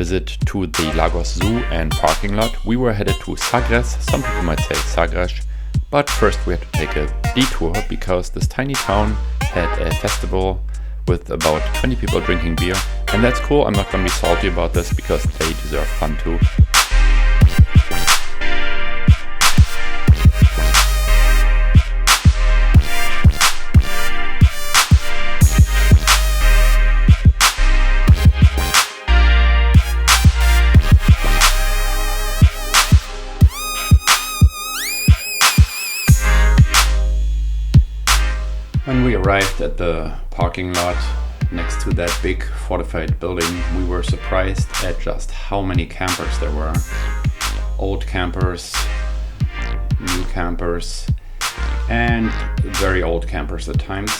visit to the Lagos Zoo and parking lot, we were headed to Sagres, some people might say Sagres, but first we had to take a detour because this tiny town had a festival with about 20 people drinking beer, and that's cool. I'm not gonna be salty about this because they deserve fun too. When we arrived at the parking lot next to that big fortified building, we were surprised at just how many campers there were. Old campers, new campers, and very old campers at times.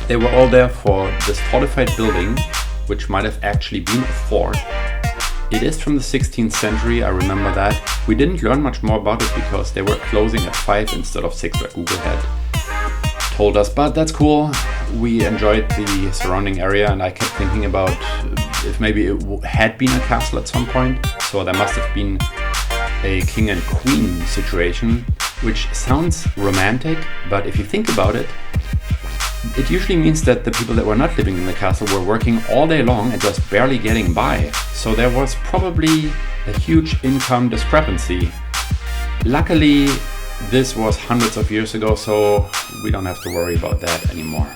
They were all there for this fortified building, which might have actually been a fort. It is from the 16th century, I remember that. We didn't learn much more about it because they were closing at 5 instead of 6 like Google had told us, but that's cool. We enjoyed the surrounding area, and I kept thinking about if maybe it had been a castle at some point, so there must have been a king and queen situation, which sounds romantic, but if you think about it, it usually means that the people that were not living in the castle were working all day long and just barely getting by, so there was probably a huge income discrepancy. Luckily, this was hundreds of years ago, so we don't have to worry about that anymore.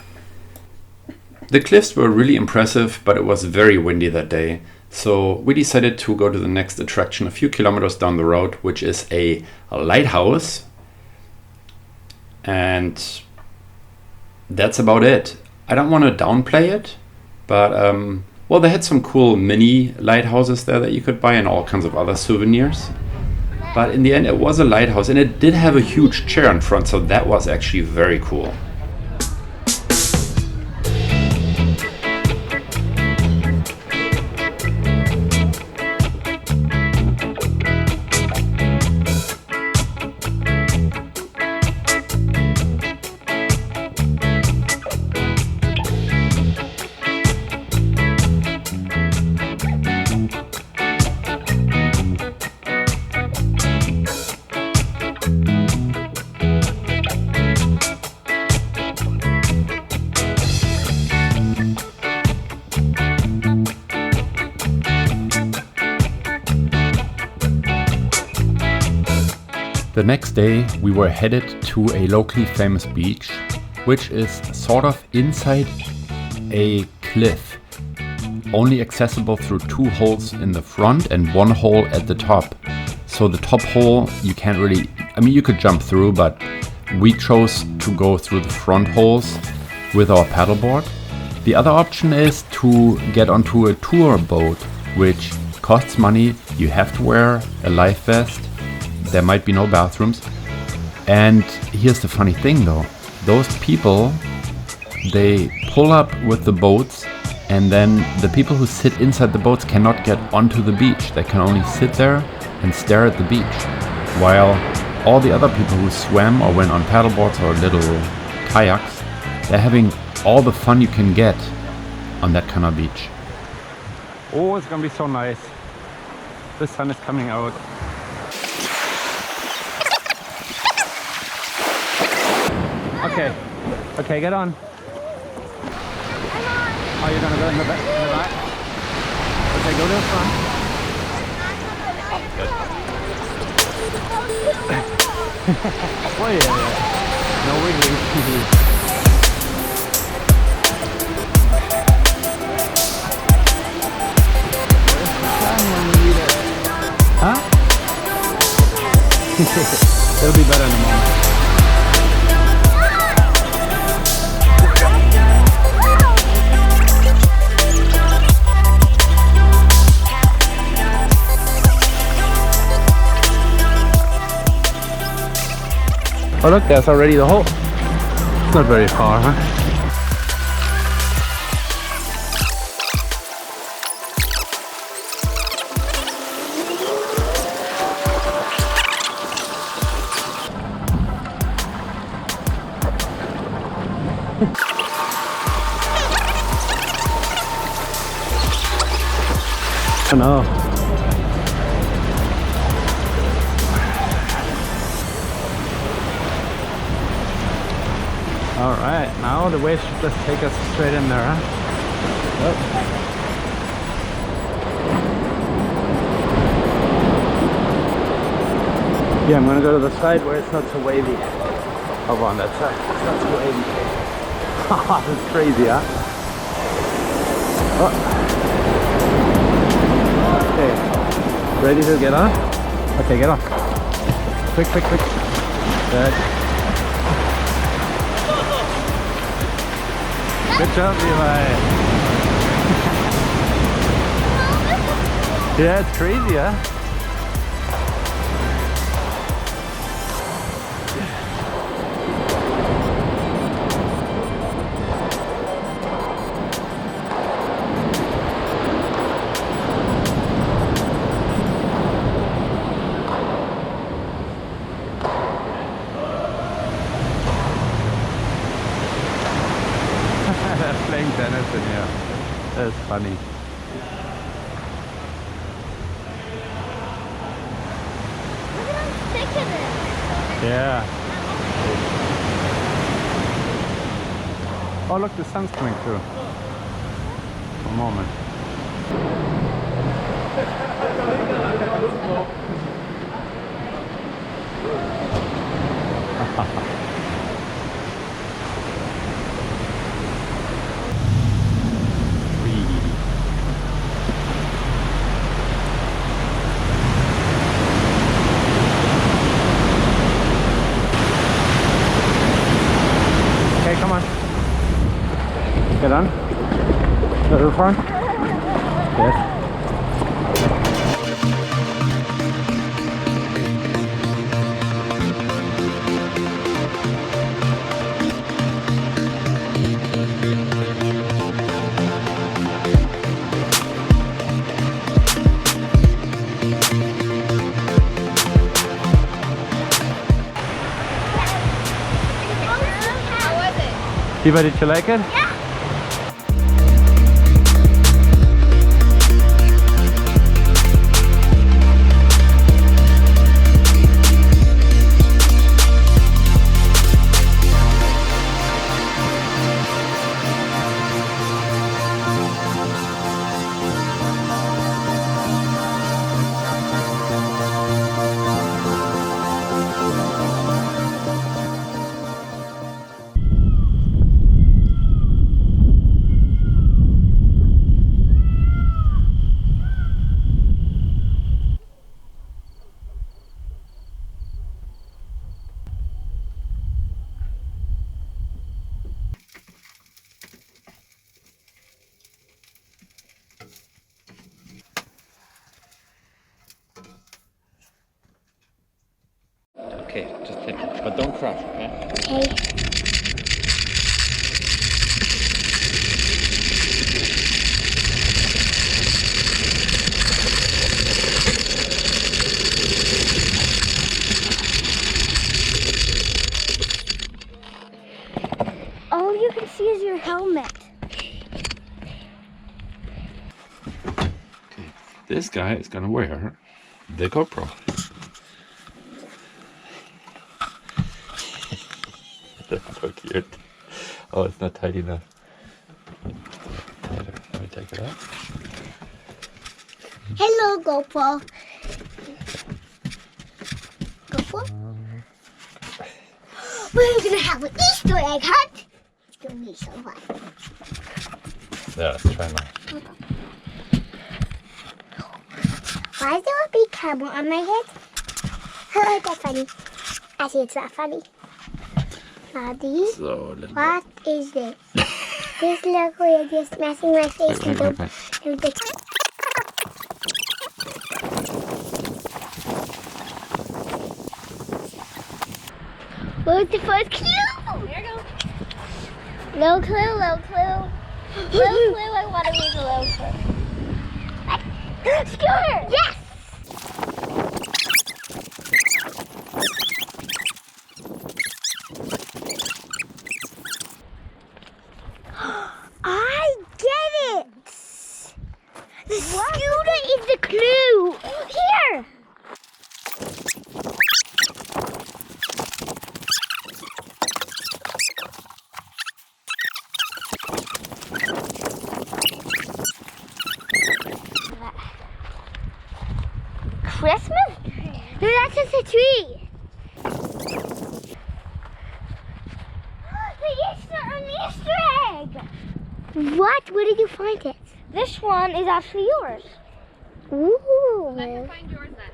The cliffs were really impressive, but it was very windy that day, so we decided to go to the next attraction a few kilometers down the road, which is a lighthouse. And that's about it. I don't want to downplay it, but well, they had some cool mini lighthouses there that you could buy and all kinds of other souvenirs. But in the end, it was a lighthouse, and it did have a huge chair in front, so that was actually very cool. The next day we were headed to a locally famous beach, which is sort of inside a cliff, only accessible through 2 holes in the front and 1 hole at the top. So the top hole you can't really, I mean you could jump through, but we chose to go through the front holes with our paddleboard. The other option is to get onto a tour boat, which costs money. You have to wear a life vest. There might be no bathrooms. And here's the funny thing though. Those people, they pull up with the boats, and then the people who sit inside the boats cannot get onto the beach. They can only sit there and stare at the beach. While all the other people who swam or went on paddleboards or little kayaks, they're having all the fun you can get on that kind of beach. Oh, it's gonna be so nice. The sun is coming out. Okay, get on. Oh, you're gonna go in the back? Okay, go to the front. Wait, no wiggling. Huh? It'll be better in a moment. Oh look, there's already the hole. It's not very far, huh? I know. Alright, now the way should just take us straight in there, huh? Oh. Yeah, I'm gonna go to the side where it's not so wavy. Over on that side, it's not so wavy. Haha, this is crazy, huh? Oh. Okay, ready to get on? Okay, get on. Quick, quick, quick. Good. Good job, Levi. Yeah, it's crazy, huh? Playing tennis in here. That's funny. Look at how thick it is. Yeah. Oh look, the sun's coming through. One moment. Okay, come on. Get on. Little front. Yes. How was it? Eva, did you like it? Yeah. Okay, just hit it. But don't crash, okay? Okay. All you can see is your helmet. Okay. This guy is gonna wear the GoPro. That's so cute. Oh, it's not tight enough. Let me take it out. Hello, GoPro. GoPro? We're gonna have an Easter egg hunt. It's gonna be so fun. Yeah, let's try now. Why is there a big camel on my head? Oh, that's funny. Actually, it's not funny. Daddy, So, what is this? This look weird, just messing my face with the... Where's the first clue? There you go. Little clue, little clue. Little clue, I want to read the little clue. Scooter! Yes! I get it! The scooter is Christmas? No, that's just a tree. An Easter egg. What? Where did you find it? This one is actually yours. Ooh. Let her find yours then.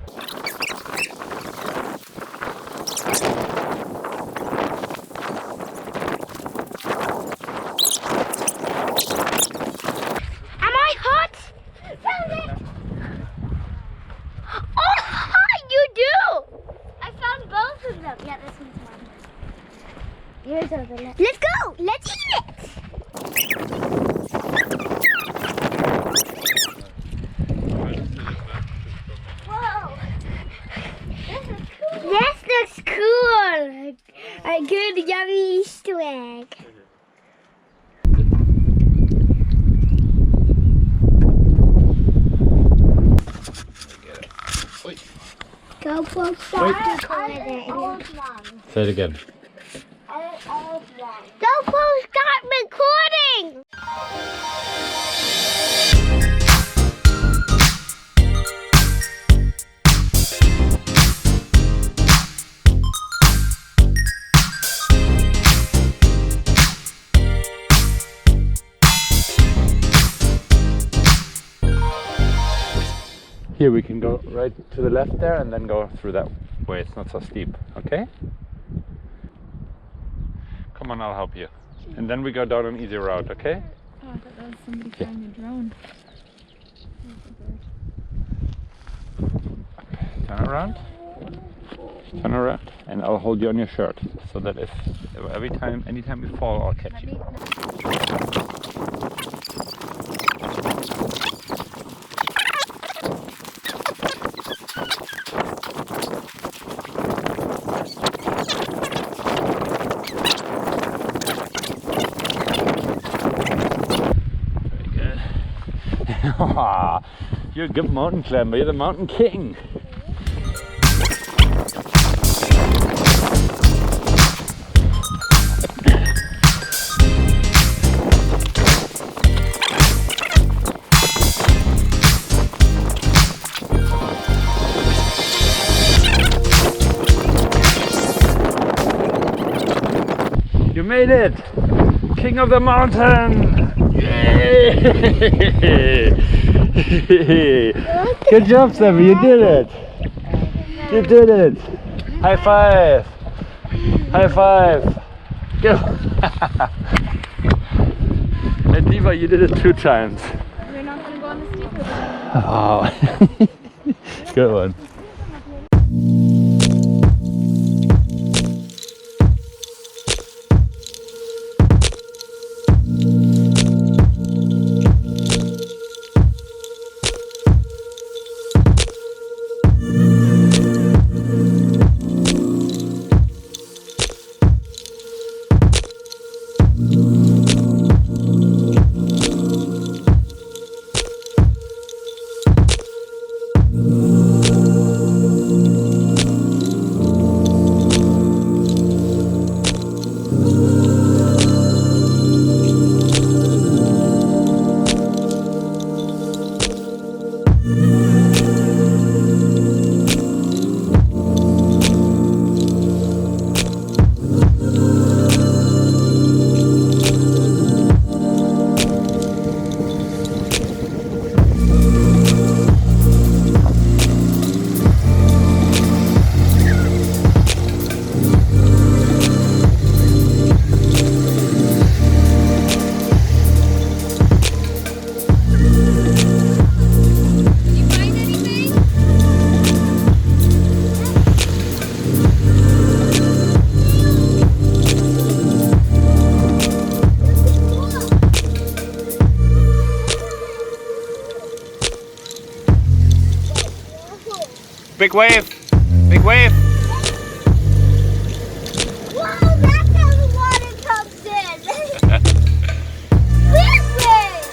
Am I hot? Found it. Oh, you do. I found both of them. Yeah, this one's mine. Yours are the left. Let's go. Let's eat it. Whoa. This is cool. This looks cool. A good yummy Easter egg. Go for Say it again. Go for start recording. Here we can go right to the left there and then go through that way. It's not so steep, okay? Come on, I'll help you. And then we go down an easy route, okay? Oh, I thought that was somebody flying a drone. Turn around. Turn around. And I'll hold you on your shirt so that if anytime you fall, I'll catch you. You're a good mountain climber, you're the mountain king. You made it! King of the mountain! Yay! Good job, Sammy, you did it! You did it! High five! High five! Go! And Diva, you did it 2 times. We're not going to go on the steeper one. Oh, good one. Big wave! Big wave! Wow, that's how the water comes in. Big wave.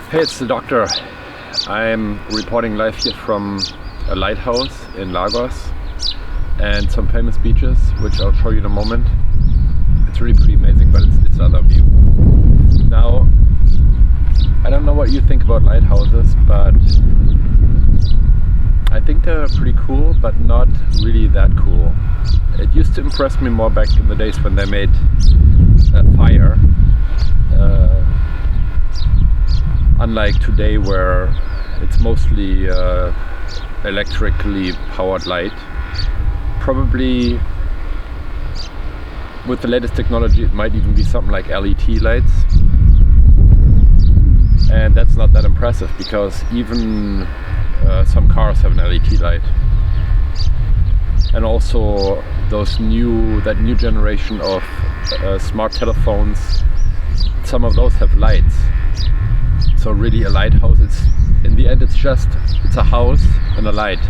Hey, it's the doctor. I'm reporting live here from a lighthouse in Lagos and some famous beaches, which I'll show you in a moment. It's really pretty amazing, but it's this other view. Now, I don't know what you think about lighthouses, but I think they're pretty cool, but not really that cool. It used to impress me more back in the days when they made fire. Unlike today, where it's mostly electrically powered light. Probably with the latest technology it might even be something like LED lights. And that's not that impressive because even some cars have an LED light. And also that new generation of smart telephones, some of those have lights. So really a lighthouse, in the end it's a house and a light.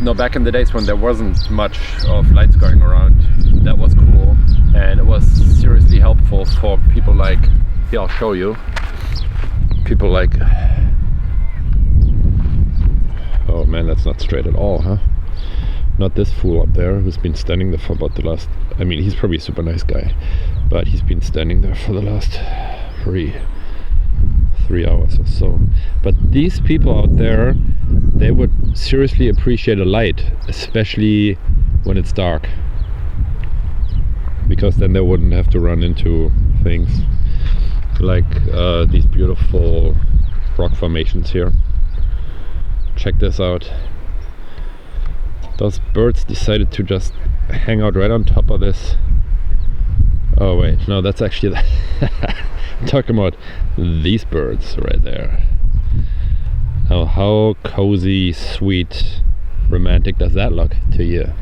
No, back in the days when there wasn't much of lights going around, that was cool. And it was seriously helpful for people like, here I'll show you, people like, oh man, that's not straight at all, huh? Not this fool up there who's been standing there for about the last, I mean, he's probably a super nice guy, but he's been standing there for the last 3 hours or so. But these people out there, they would seriously appreciate a light, especially when it's dark, because then they wouldn't have to run into things like these beautiful rock formations here. Check this out. Those birds decided to just hang out right on top of this. Oh wait, no, that's actually I'm talking about these birds right there. How cozy, sweet, romantic does that look to you?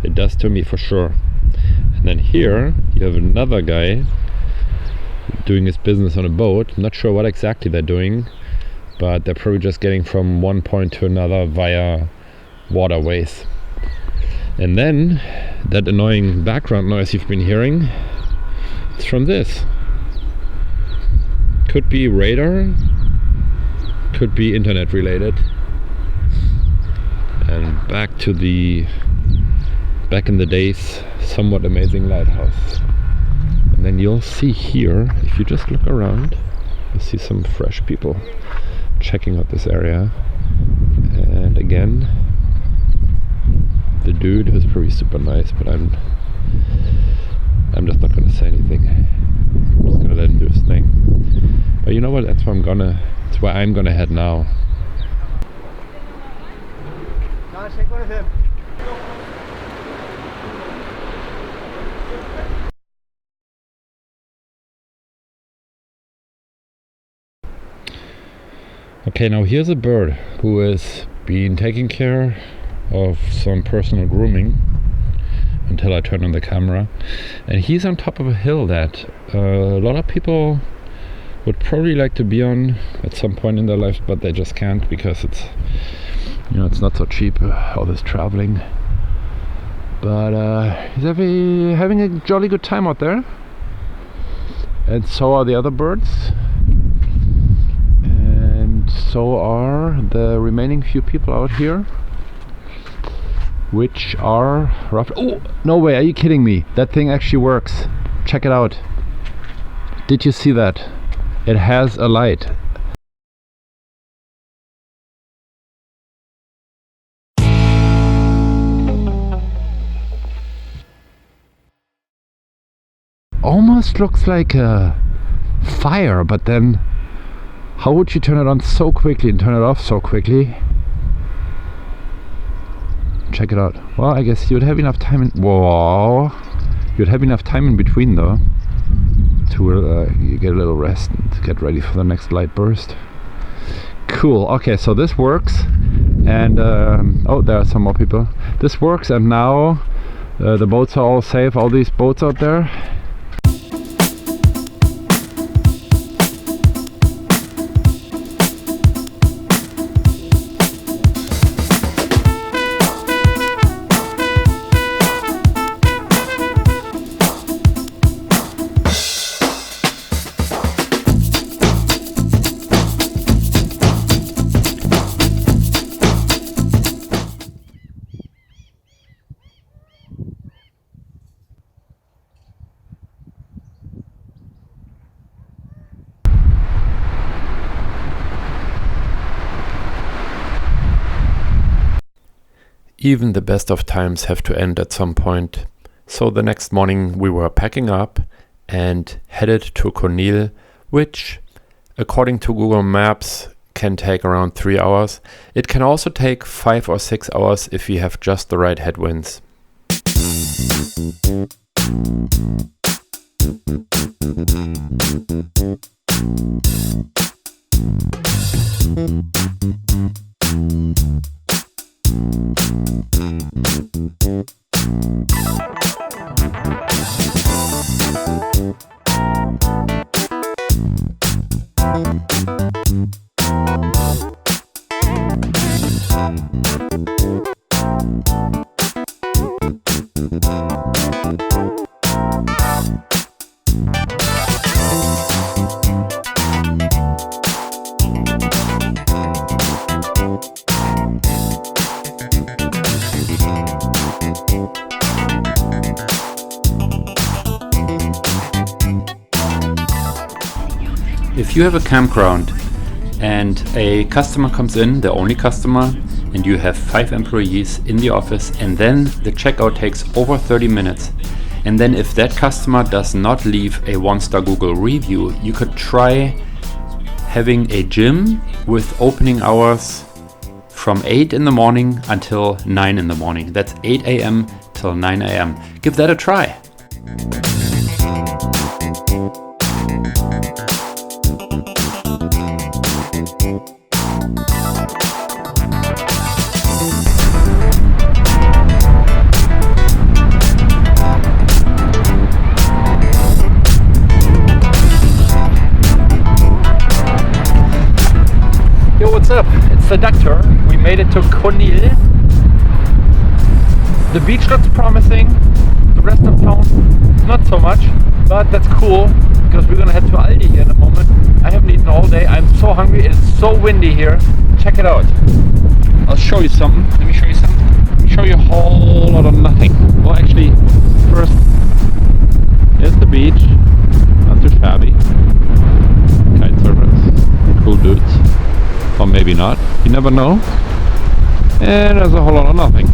It does to me for sure. And then here you have another guy doing his business on a boat. I'm not sure what exactly they're doing, but they're probably just getting from one point to another via waterways. And then that annoying background noise you've been hearing, it's from this. Could be radar, could be internet related. And back in the days, somewhat amazing lighthouse. And then you'll see here, if you just look around, you'll see some fresh people checking out this area. And again, the dude who's probably super nice, but I'm just not gonna say anything. I'm just gonna let him do his thing. But you know what? That's where I'm gonna head now. Okay, now here's a bird who has been taking care of some personal grooming until I turn on the camera, and he's on top of a hill that a lot of people would probably like to be on at some point in their lives, but they just can't because it's not so cheap, all this traveling. But he's having a jolly good time out there, and so are the other birds, and so are the remaining few people out here, which are rough. Oh, no way, are you kidding me? That thing actually works. Check it out. Did you see that? It has a light. Almost looks like a fire, but then how would you turn it on so quickly and turn it off so quickly? Check it out. Well, I guess you'd have enough time you'd have enough time in between though to get a little rest and get ready for the next light burst. Cool. Okay, so this works, and oh, there are some more people. This works, and now the boats are all safe, all these boats out there. even the best of times have to end at some point. So the next morning we were packing up and headed to Conil, which, according to Google Maps, can take around 3 hours. It can also take 5 or 6 hours if you have just the right headwinds. If you have a campground and a customer comes in, the only customer, and you have 5 employees in the office, and then the checkout takes over 30 minutes, and then if that customer does not leave a 1-star Google review, you could try having a gym with opening hours from 8 in the morning until 9 in the morning. That's 8 a.m. till 9 a.m. Give that a try. What's up? It's the Duckturr. We made it to Conil. The beach looks promising. The rest of town, not so much, but that's cool because we're gonna head to Aldi here in a moment. I haven't eaten all day. I'm so hungry. It's so windy here. Check it out. I'll show you something. Let me show you something. Let me show you a whole lot of nothing. Well, actually, first, here's the beach. Not too shabby. Kite surfers. Cool dudes. Or maybe not, you never know. And there's a whole lot of nothing.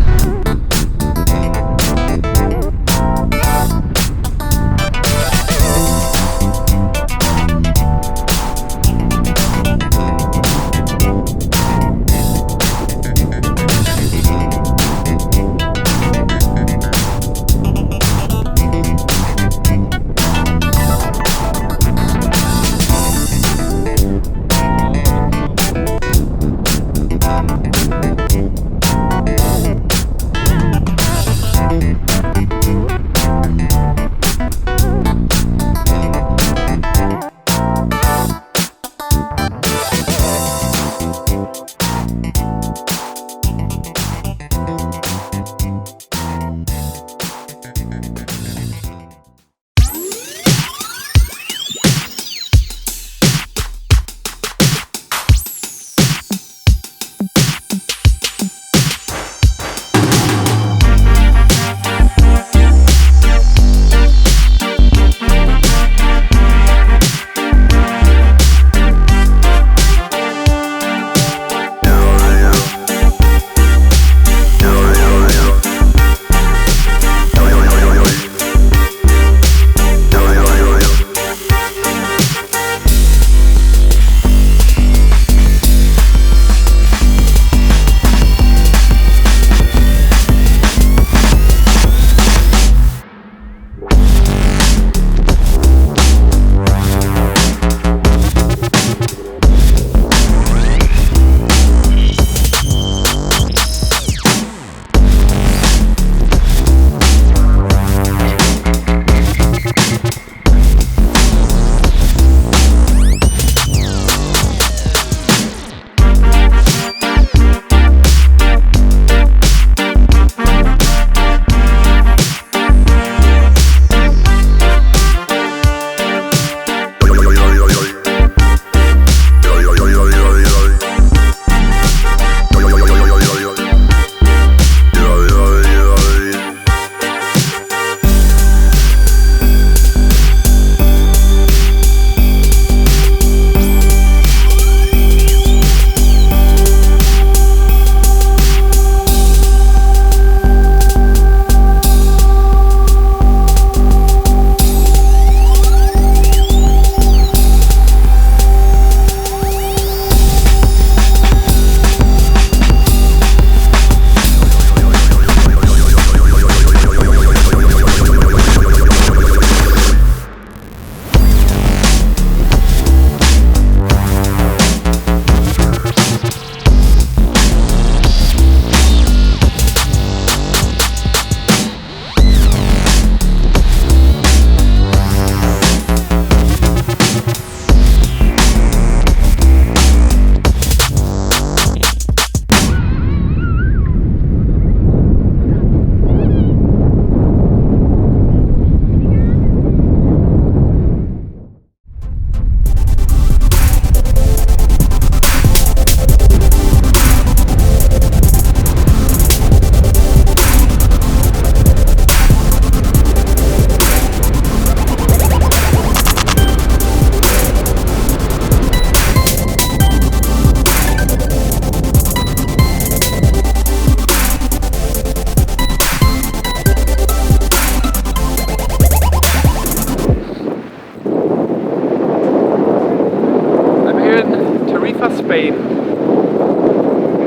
Spain,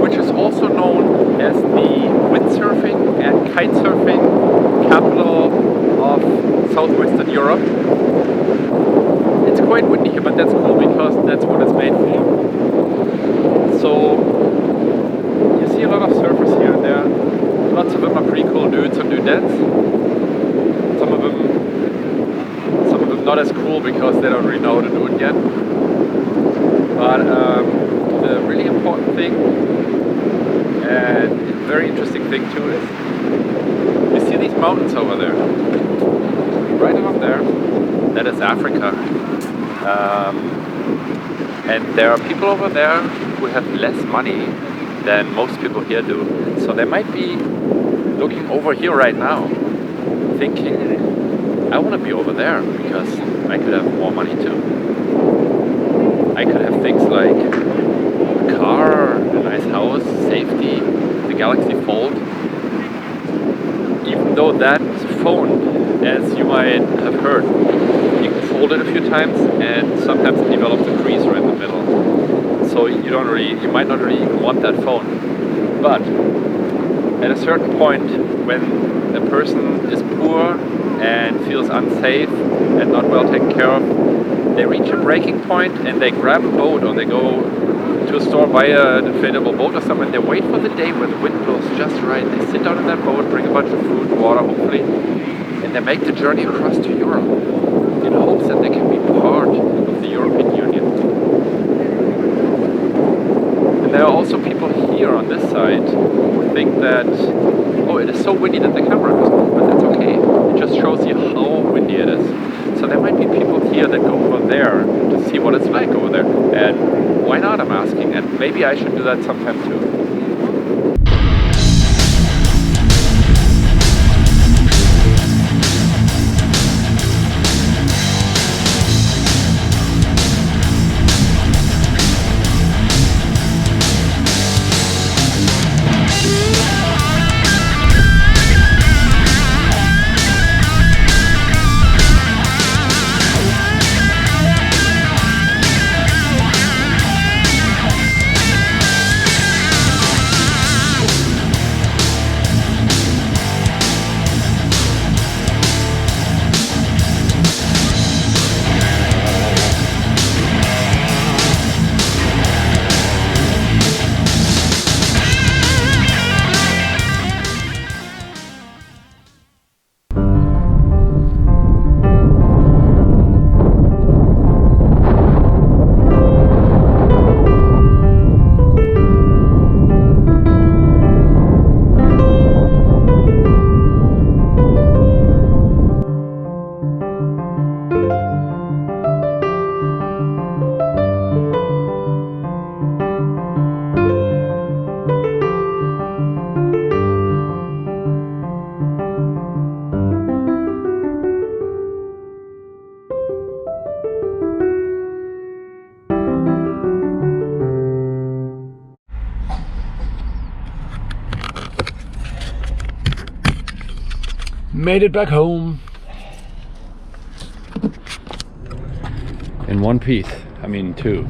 which is also known as the windsurfing and kitesurfing capital of southwestern Europe. It's quite windy here, but that's cool because that's what it's made for. So you see a lot of surfers here and there. Lots of them are pretty cool dudes and dudettes. Some of them not as cool because they don't really know how to do it yet. But the really important thing and very interesting thing too is you see these mountains over there, right above there. That is Africa, and there are people over there who have less money than most people here do. So they might be looking over here right now, thinking, I want to be over there because I could have more money too. I could have things like a car, a nice house, safety, the Galaxy Fold. Even though that phone, as you might have heard, you can fold it a few times and sometimes it develops a crease right in the middle. So you might not really even want that phone. But at a certain point, when a person is poor and feels unsafe and not well taken care of, they reach a breaking point and they grab a boat or they go to a store, buy an inflatable boat or something, and they wait for the day where the wind blows just right. They sit down in that boat, bring a bunch of food, water hopefully, and they make the journey across to Europe in hopes that they can be part of the European Union. And there are also people here on this side who think that, oh, it is so windy that the camera doesn't, but that's okay. It just shows you how windy it is. So there might be people here that go over there to see what it's like over there. And why not, I'm asking. And maybe I should do that sometime too. Made it back home in one piece. I mean two.